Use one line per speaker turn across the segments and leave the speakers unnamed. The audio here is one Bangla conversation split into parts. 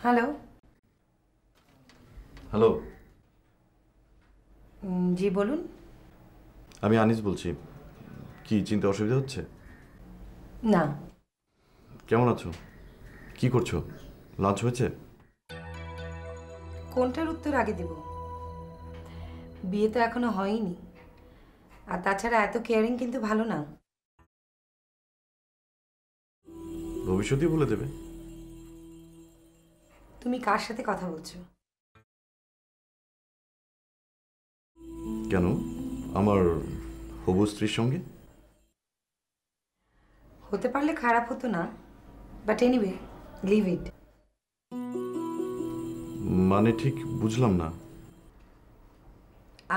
হ্যালো।
হ্যালো।
জি বলুন।
আমি আনিস বলছি। কি চিনতে অসুবিধা হচ্ছে?
না।
কেমন আছো? কি করছো? লাঞ্চ হয়েছে?
কোনটার উত্তর আগে দেব? বিয়ে তো এখনো হয়নি, আর তাছাড়া এত কেয়ারিং কিন্তু ভালো না।
ভবিষ্যতেই বলে দেবে।
তুমি কার সাথে কথা বলছো?
কেন? আমার হবু স্ত্রীর সঙ্গে।
হতে পারলে খারাপ হতো না, বাট এনিওয়ে, লিভ ইট।
মানে ঠিক বুঝলাম না।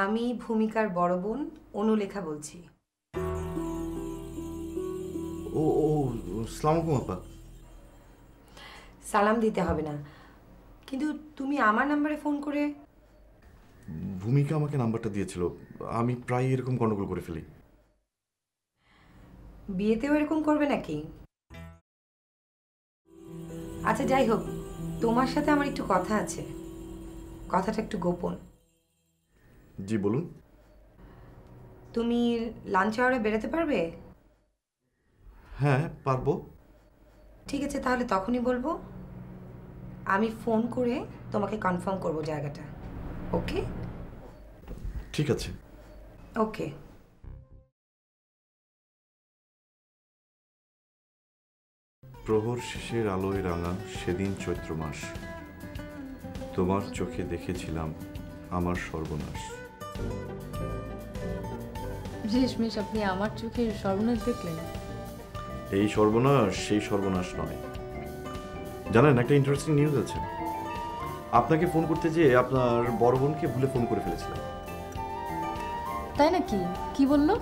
আমি ভূমিকার বড় বোন অনুলেখা বলছি।
ও ও আসসালামু আলাইকুম আপা।
সালাম দিতে হবে না, কিন্তু তুমি আমার নাম্বারে ফোন করে।
ভূমিকা আমাকে নাম্বারটা দিয়েছিল। আমি প্রায় এরকম গন্ডগোল করে ফেলি।
বিয়েতেও এরকম করবে নাকি? আচ্ছা যাই হোক, তোমার সাথে আমার একটু কথা আছে। কথাটা একটু গোপন।
জি বলুন।
তুমি লাঞ্চ আওয়ারে বেরোতে পারবে?
হ্যাঁ পারবো।
ঠিক আছে, তাহলে তখনই বলবো। আমি ফোন করে তোমাকে কনফার্ম করব জায়গাটা। ওকে?
ঠিক আছে।
ওকে।
প্রহর শেষের আলোয় রাঙা সেদিন চৈত্র মাস, তোমার চোখে দেখেছিলাম আমার সর্বনাশ।
রেশমেশ, আপনি আমার চোখের সর্বনাশ দেখলেন?
এই সর্বনাশ সেই সর্বনাশ নয়। জানেন একটা ইন্টারেস্টিং নিউজ আছে। আপনাকে ফোন করতে যেয়ে আপনার বড় বোনকে ভুলে ফোন করে ফেলেছিলাম।
তাই নাকি? কি বললো?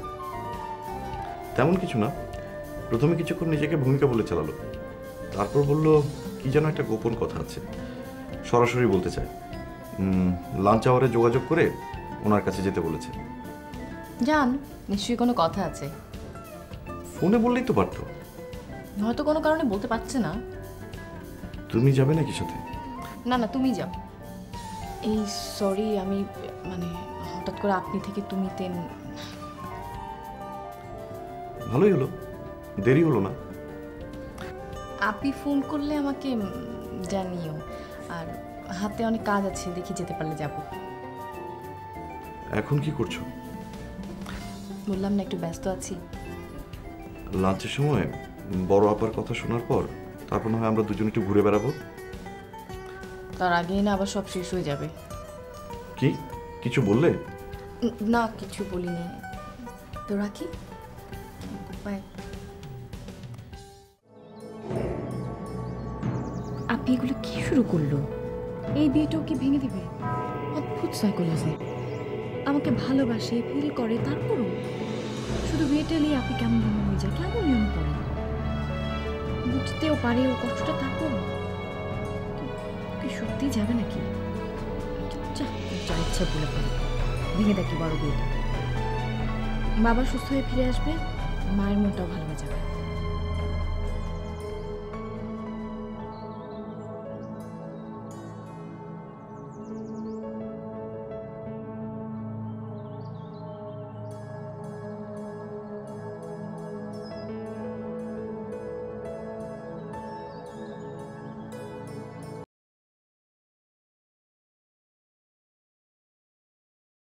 তেমন কিছু না। প্রথমে কিছুক্ষণ নিজেকে ভূমিকা বলে চালালো, তারপর বলল কি যেন একটা গোপন কথা আছে, সরাসরি বলতে চায়। লাঞ্চ আওয়ারে যোগাযোগ করে ওনার কাছে যেতে বলেছে।
জান, নিশ্চয়ই কোনো কথা আছে।
ফোনে বললেই তো পারতো।
হয়তো কোনো কারণে বলতে পারছে না।
তুমি যাবে নাকি সাথে?
না না, তুমি যাও। এই সরি, আমি মানে হঠাৎ করে আপনি থেকে তুমিতে।
ভালোই হলো, দেরি হলো না।
আপনি ফোন করলে আমাকে জানিও। আর হাতে অনেক কাজ আছে, দেখি যেতে পারলে যাব।
এখন কি করছো?
বললাম না একটু ব্যস্ত আছি।
লাঞ্চের সময় বড় আপার কথা শোনার পর তারপর না হয় আমরা দুজন একটু ঘুরে বেড়াবো।
তার আগেই না আবার সব শেষ হয়ে যাবে।
কি কিছু বললে?
না, কিছু বলিনি। তো রাখি, বাই।
আপনি এগুলো কি শুরু করলো? এই বিয়েটাও কি ভেঙে দিবে? অদ্ভুত সাইকোলজি। আমাকে ভালোবাসে, ফিল করে, তারপরও শুধু বিয়েটা এলেই আপনি কেমন মনে হয়ে যায়, কেমন মনে পড়ে। বুঝতেও পারে ও কষ্টটা, তারপরও কি সত্যি যাবে নাকি? যা ইচ্ছা বলে পারে, ভেঙে দেখি বড় বিয়েটা। বাবা সুস্থ হয়ে ফিরে আসবে, মায়ের মনটাও ভালো হয়ে যাবে।